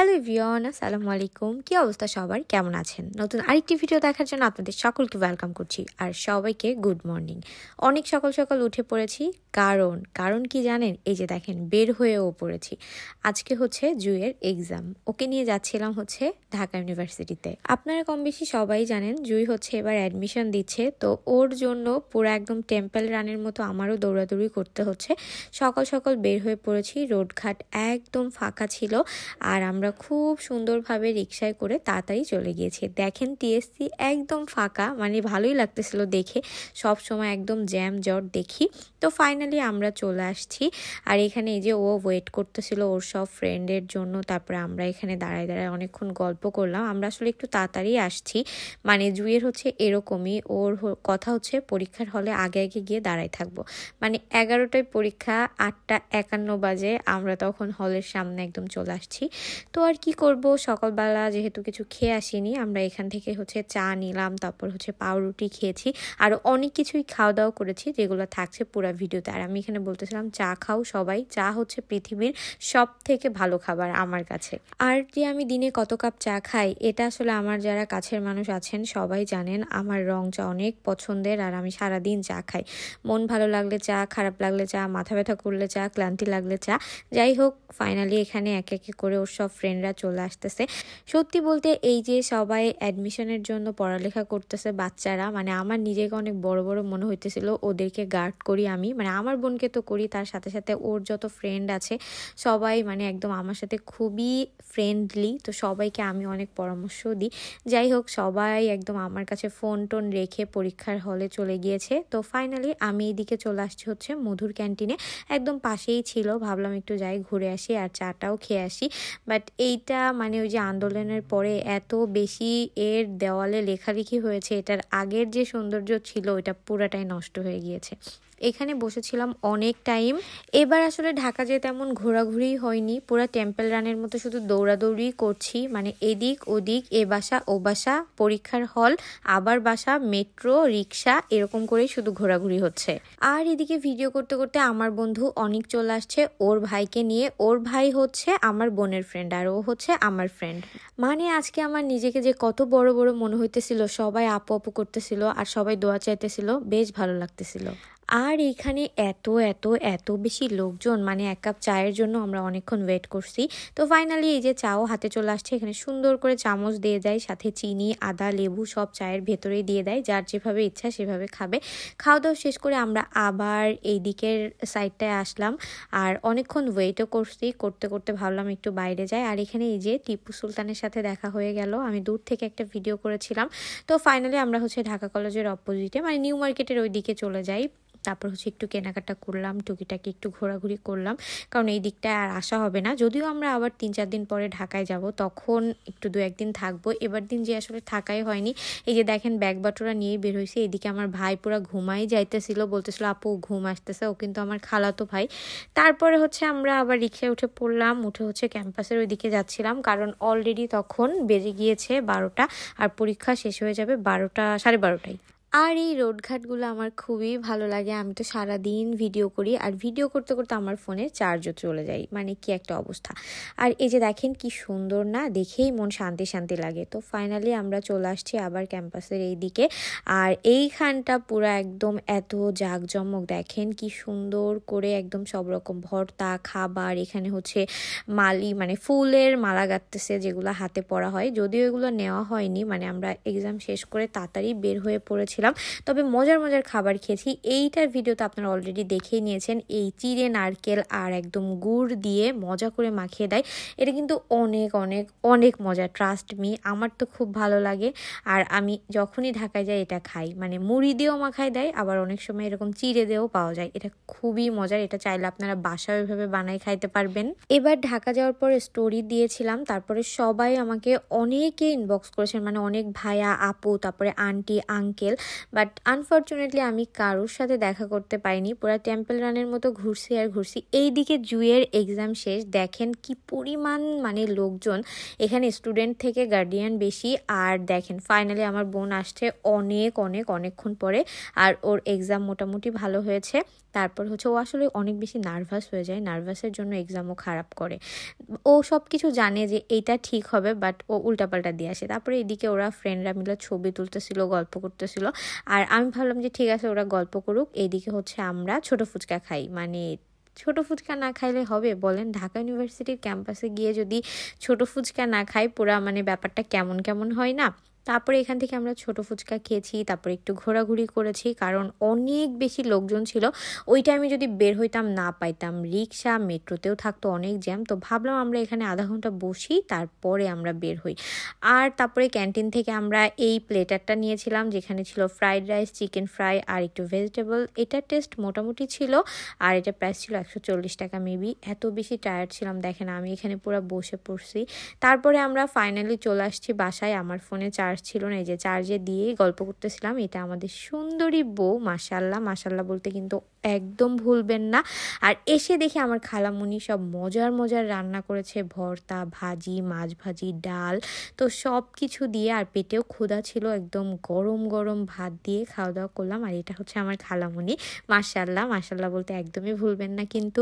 Hello everyone, আসসালামু আলাইকুম। কি অবস্থা সবার, কেমন আছেন? নতুন আরেকটি ভিডিও দেখার জন্য আপনাদের সকলকে ওয়েলকাম করছি আর সবাইকে গুড মর্নিং। অনেক সকাল সকাল উঠে পড়েছি, কারণ কি জানেন? এই যে দেখেন, বের হয়েও পড়েছি। আজকে হচ্ছে জুইয়ের এক্সাম, ওকে নিয়ে যাচ্ছিলাম হচ্ছে ঢাকা ইউনিভার্সিটিতে। আপনারা কম বেশি সবাই জানেন জুই হচ্ছে এবার অ্যাডমিশন দিচ্ছে, তো ওর জন্য পুরো একদম টেম্পল রানের মতো আমারও দৌড়াদৌড়ি করতে হচ্ছে। সকাল সকাল বের হয়ে পড়েছি, রোডঘাট একদম ফাঁকা ছিল আর আমরা খুব সুন্দরভাবে রিকশায় করে তাড়াতাড়ি চলে গিয়েছি। দেখেন টিএসসি একদম ফাঁকা, মানে ভালোই লাগতেছিল দেখে, সব সময় একদম জ্যাম জট দেখি। তো ফাইনালি আমরা চলে আসছি আর এখানে এই যে ও ওয়েট করতেছিল ওর সব ফ্রেন্ডের জন্য। তারপরে আমরা এখানে দাঁড়ায় দাঁড়ায় অনেকক্ষণ গল্প করলাম। আমরা আসলে একটু তাড়াতাড়ি আসছি, মানে জুইয়ের হচ্ছে এরকমই, ওর কথা হচ্ছে পরীক্ষার হলে আগে আগে গিয়ে দাঁড়ায় থাকবো। মানে 11টায় পরীক্ষা, 8:51 বাজে, আমরা তখন হলের সামনে একদম চলে আসছি। তো আর কি করব, সকালবেলা যেহেতু কিছু খেয়ে আসিনি, আমরা এখান থেকে হচ্ছে চা নিলাম, তারপর হচ্ছে পাউরুটি খেয়েছি, আর অনেক কিছুই খাওয়া দাওয়া করেছি যেগুলো থাকছে পুরো ভিডিওতে। আর আমি এখানে বলতেছিলাম চা খাও সবাই, চা হচ্ছে পৃথিবীর সব থেকে ভালো খাবার আমার কাছে। আর যে আমি দিনে কত কাপ চা খাই, এটা আসলে আমার যারা কাছের মানুষ আছেন সবাই জানেন। আমার রং চা অনেক পছন্দের আর আমি সারাদিন চা খাই। মন ভালো লাগলে চা, খারাপ লাগলে চা, মাথা ব্যথা করলে চা, ক্লান্তি লাগলে চা। যাই হোক, ফাইনালি এখানে এক একে করে ওর সব ফ্রেন্ডরা চলে আসতেছে। সত্যি বলতে এই যে সবাই অ্যাডমিশনের জন্য পড়ালেখা করতেছে বাচ্চারা, মানে আমার নিজেকে অনেক বড় বড় মনে হইতেছিল, ওদেরকে গার্ড করি আমি, মানে আমার বোনকে তো করি, তার সাথে সাথে ওর যত ফ্রেন্ড আছে সবাই মানে একদম আমার সাথে খুবই ফ্রেন্ডলি। তো সবাইকে আমি অনেক পরামর্শ দিই। যাই হোক, সবাই একদম আমার কাছে ফোন টোন রেখে পরীক্ষার হলে চলে গিয়েছে। তো ফাইনালি আমি এইদিকে চলে আসছি হচ্ছে মধুর ক্যান্টিনে, একদম পাশেই ছিল। ভাবলাম একটু যাই ঘুরে আসি আর চাটাও খেয়ে আসি। বাট এইটা মানে ওই যে আন্দোলনের পরে এত বেশি এর দেওয়ালে লেখালেখি হয়েছে, এটার আগের যে সৌন্দর্য ছিল ওইটা পুরাটাই নষ্ট হয়ে গিয়েছে। এখানে বসেছিলাম অনেক টাইম। এবার আসলে ঢাকা যে তেমন ঘোরাঘুরি হয়নি, পুরো টেম্পল রানের মতো শুধু দৌড়াদৌড়ি করছি, মানে এদিক ওদিক, এ বাসা ও বাসা, পরীক্ষার হল, আবার বাসা, মেট্রো, রিক্সা, এরকম করেই শুধু ঘোরাঘুরি হচ্ছে। আর এদিকে ভিডিও করতে করতে আমার বন্ধু অনেক চলে আসছে ওর ভাইকে নিয়ে। ওর ভাই হচ্ছে আমার বোনের ফ্রেন্ড আর ও হচ্ছে আমার ফ্রেন্ড। মানে আজকে আমার নিজেকে যে কত বড় বড় মনে হইতেছিল, সবাই আপু আপু করতেছিল আর সবাই দোয়া চাইতেছিল, বেশ ভালো লাগতেছিল। আর এখানে এত এত এত বেশি লোকজন, মানে এক কাপ চায়ের জন্য আমরা অনেকক্ষণ ওয়েট করছি। তো ফাইনালি এই যে চাও হাতে চলে আসছে, এখানে সুন্দর করে চামচ দিয়ে দেয়, সাথে চিনি, আদা, লেবু সব চায়ের ভেতরেই দিয়ে দেয়, যার যেভাবে ইচ্ছা সেভাবে খাবে। খাওয়া দাওয়া শেষ করে আমরা আবার এই দিকের সাইডটায় আসলাম আর অনেকক্ষণ ওয়েটও করছি। করতে করতে ভাবলাম একটু বাইরে যাই। আর এখানে এই যে টিপু সুলতানের সাথে দেখা হয়ে গেল, আমি দূর থেকে একটা ভিডিও করেছিলাম। তো ফাইনালি আমরা হচ্ছে ঢাকা কলেজের অপোজিটে, মানে নিউ মার্কেটের ওই দিকে চলে যাই। তারপর হচ্ছে একটু কেনাকাটা করলাম, টুকিটাকি একটু ঘোরাঘুরি করলাম, কারণ এই দিকটায় আর আসা হবে না। যদিও আমরা আবার 3-4 দিন পরে ঢাকায় যাব, তখন একটু 2-1 দিন থাকবো। এবার দিন যে আসলে থাকাই হয়নি। এই যে দেখেন ব্যাগ বাটোরা নিয়েই বের হয়েছে। এদিকে আমার ভাই পুরো ঘুমাই যাইতেছিল, বলতেছিল আপু ঘুম আসতেছে, ও কিন্তু আমার খালাতো ভাই। তারপরে হচ্ছে আমরা আবার রিক্সায় উঠে পড়লাম, উঠে হচ্ছে ক্যাম্পাসের ওই দিকে যাচ্ছিলাম, কারণ অলরেডি তখন বেজে গিয়েছে 12টা আর পরীক্ষা শেষ হয়ে যাবে 12টা, 12:30টায়। আর এই রোডঘাটগুলো আমার খুবই ভালো লাগে। আমি তো সারাদিন ভিডিও করি আর ভিডিও করতে করতে আমার ফোনে চার্জও চলে যায়, মানে কি একটা অবস্থা। আর এই যে দেখেন কি সুন্দর না, দেখেই মন শান্তি শান্তি লাগে। তো ফাইনালি আমরা চলে আসছি আবার ক্যাম্পাসের এই দিকে। আর এইখানটা পুরো একদম এত জাঁকজমক, দেখেন কি সুন্দর করে একদম সব রকম ভর্তা, খাবার। এখানে হচ্ছে মালি, মানে ফুলের মালা গাঁথতেছে, যেগুলো হাতে পরা হয়। যদিও এগুলো নেওয়া হয়নি, মানে আমরা এক্সাম শেষ করে তাড়াতাড়ি বের হয়ে পড়েছিলাম। তবে মজার মজার খাবার খেয়েছি। এইটার ভিডিও তো আপনারা অলরেডি দেখেই নিয়েছেন। এই চিড়ে নারকেল আর একদম গুড় দিয়ে মজা করে মাখিয়ে দেয়, এটা কিন্তু অনেক অনেক অনেক মজা, ট্রাস্ট মি। আমার তো খুব ভালো লাগে আর আমি যখনই ঢাকায় যাই এটা খাই। মানে মুড়ি দিয়েও মাখায় দেয়, আবার অনেক সময় এরকম চিড়ে দিয়েও পাওয়া যায়। এটা খুবই মজার, এটা চাইলে আপনারা বাসায় ওইভাবে বানাই খাইতে পারবেন। এবার ঢাকা যাওয়ার পরে স্টোরি দিয়েছিলাম, তারপরে সবাই আমাকে অনেকে ইনবক্স করেছেন, মানে অনেক ভাইয়া, আপু, তারপরে আন্টি, আঙ্কেল। বাট আনফর্চুনেটলি আমি কারোর সাথে দেখা করতে পারিনি। পুরো টেম্পল রানের মতো ঘুরছি আর ঘুরছি। এইদিকে জুয়ের এক্সাম শেষ, দেখেন কি পরিমাণ মানে লোকজন এখানে, স্টুডেন্ট থেকে গার্ডিয়ান বেশি। আর দেখেন ফাইনালি আমার বোন আসছে অনেকক্ষণ পরে, আর ওর এক্সাম মোটামুটি ভালো হয়েছে। তারপর হচ্ছে ও আসলে অনেক বেশি নার্ভাস হয়ে যায়, নার্ভাসের জন্য এক্সামও খারাপ করে। ও সব কিছু জানে যে এইটা ঠিক হবে, বাট ও উল্টাপাল্টা দিয়ে আসে। তারপরে এদিকে ওরা ফ্রেন্ডরা মিলে ছবি তুলতেছিল, গল্প করতেছিল। আর আমি ভাবলাম যে ঠিক আছে ওরা গল্প করুক, এইদিকে হচ্ছে আমরা ছোট ফুচকা খাই। মানে ছোট ফুচকা না খাইলে হবে বলেন? ঢাকা ইউনিভার্সিটির ক্যাম্পাসে গিয়ে যদি ছোট ফুচকা না খাই, পুরা মানে ব্যাপারটা কেমন কেমন হয় না। তারপরে এখান থেকে আমরা ছোট ফুচকা খেয়েছি, তারপরে একটু ঘোরাঘুরি করেছি, কারণ অনেক বেশি লোকজন ছিল। ওই টাইমে যদি বের হইতাম না পাইতাম রিক্সা, মেট্রোতেও থাকতো অনেক জ্যাম। তো ভাবলাম আমরা এখানে আধা ঘন্টা বসি, তারপরে আমরা বের হই। আর তারপরে ক্যান্টিন থেকে আমরা এই প্লেটারটা নিয়েছিলাম, যেখানে ছিল ফ্রাইড রাইস, চিকেন ফ্রাই আর একটু ভেজিটেবল। এটার টেস্ট মোটামুটি ছিল, আর এটা প্রাইস ছিল 140 টাকা মেবি। এত বেশি টায়ার্ড ছিলাম, দেখেন আমি এখানে পুরো বসে পড়ছি। তারপরে আমরা ফাইনালি চলে আসছি বাসায়। আমার ফোনে চার্জ ছিল না, এই যে চার্জে দিয়েই গল্প করতেছিলাম। এটা আমাদের সুন্দরী বউ, মাশাল্লাহ মাশাল্লাহ বলতে কিন্তু একদম ভুলবেন না। আর এসে দেখি আমার খালামুনি সব মজার রান্না করেছে, ভর্তা, ভাজি, মাছ ভাজি, ডাল, তো সব কিছু দিয়ে। আর পেটেও ক্ষুধা ছিল, একদম গরম ভাত দিয়ে খাওয়া দাওয়া করলাম। আর এটা হচ্ছে আমার খালামুনি, মাশাল্লাহ মাশাল্লাহ বলতে একদমই ভুলবেন না। কিন্তু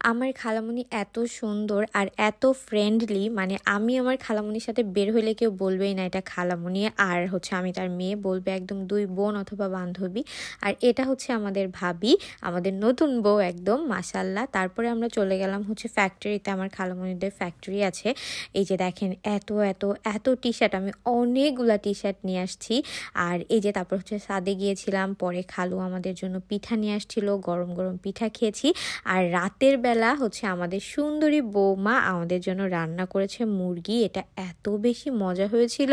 আমার খালামুনি এত সুন্দর আর এত ফ্রেন্ডলি, মানে আমি আমার খালামুনির সাথে বের হইলে কেউ বলবেই না এটা খালামুনি, আর হচ্ছে আমি তার মেয়ে, বলবে একদম দুই বোন অথবা বান্ধবী। আর এটা হচ্ছে আমাদের ভাবি, আমাদের নতুন বউ একদম, মাশাল্লাহ। তারপরে আমরা চলে গেলাম হচ্ছে ফ্যাক্টরিতে, আমার খালামুনিদের ফ্যাক্টরি আছে। এই যে দেখেন এত টি শার্ট, আমি অনেকগুলা টি শার্ট নিয়ে আসছি। আর এই যে তারপর হচ্ছে ছাদে গিয়েছিলাম, পরে খালু আমাদের জন্য পিঠা নিয়ে আসছিল, গরম পিঠা খেয়েছি। আর রাতের বেলা হচ্ছে আমাদের সুন্দরী বৌমা আমাদের জন্য রান্না করেছে মুরগি। এটা এত বেশি মজা হয়েছিল,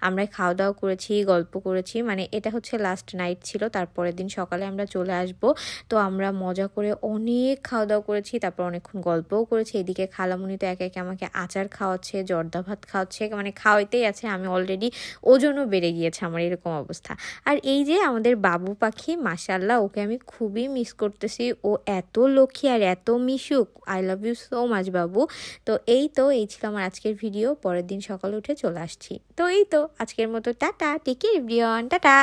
আমরা খাওয়া দাওয়া করেছি, গল্প করেছি। মানে এটা হচ্ছে লাস্ট নাইট ছিল, তারপরের দিন সকালে আমরা চলে আসব। তো আমরা মজা করে অনেক খাওয়া দাওয়া করেছি, তারপর অনেকক্ষণ গল্পও করেছি। এদিকে খালামুনি তো একে আমাকে আচার খাওয়াচ্ছে, জর্দা ভাত খাওয়াচ্ছে, মানে খাওয়াইতেই আছে। আমি অলরেডি ওজনও বেড়ে গিয়েছে আমার, এরকম অবস্থা। আর এই যে আমাদের বাবু পাখি, মাশাল্লাহ, ওকে আমি খুবই মিস করতেছি। ও এত লক্ষ্মী আর এত মিশুক, I love you so much বাবু। তো এই ছিল আমার আজকের ভিডিও। পরের দিন সকালে উঠে চলে আসছি। তো এই তো আজকের মতো tata, take care everyone, tata.